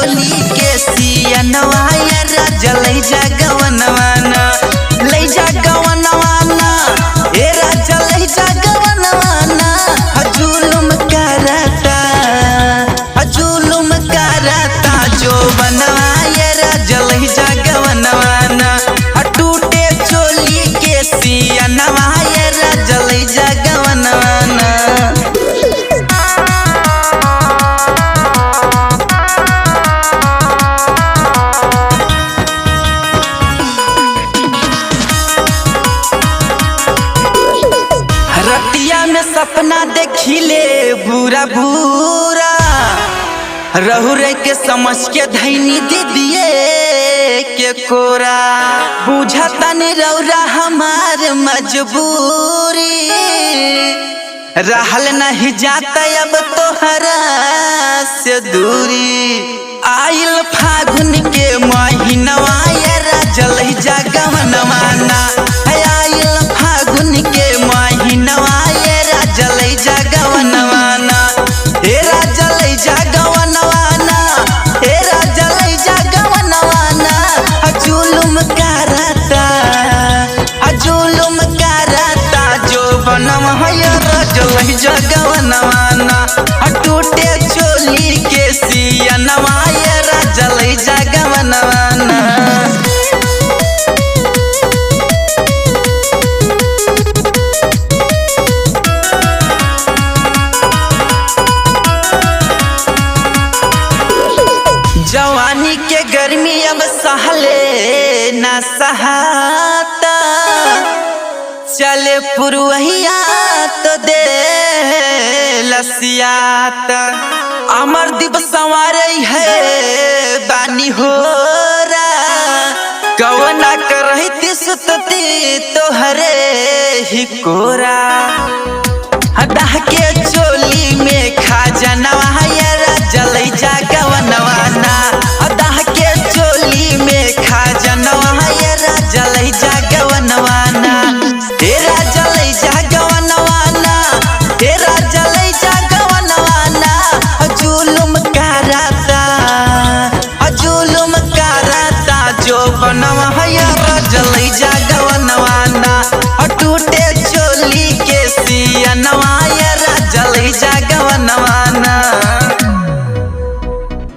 चोली के सियनवा राजा लई जा गवनवाना लई जा गवनवाना ए राजा लई जा गवनवाना जुलुम करता जो बनवा राजा लई जा गवनवाना टूटे चोली के सियनवा राजा लई जा गवनवाना। रतिया में सपना देखिले बुरा बुरा रहु रे के समझ के धैनी दीदिए के कोरा बुझता नहीं रौरा हमार मजबूरी रहल नहीं जाता अब तोहरा से दूरी आइल फागुन के महीनवा राजा लई जा गवनवाना आइल फागुन के महीनवा राजा लई जा गवनवाना हे राजा लई जा गवनवाना हे राजा लई जा गवनवाना जुलुम करता जो बनम है राजा लई जा गवनवाना टूटे चोली के सियनवा राजा लई जा गवनवाना। जवानी के गर्मी अब सहले न सहाता चले पुरवहिया तो दे लसियात अमर दीप संवारे है बानी हो कवना करही सुतती तोहरे ही कोरा हदा के चोली में खा जनवा राजा लई जा गवनवाना हदा के चोली में खा जनवा राजा लई जा गवनवाना हे राजा लई जा गवनवाना हे राजा लई जा गवनवाना जुलुम करता जो बनवा है राजा लई जा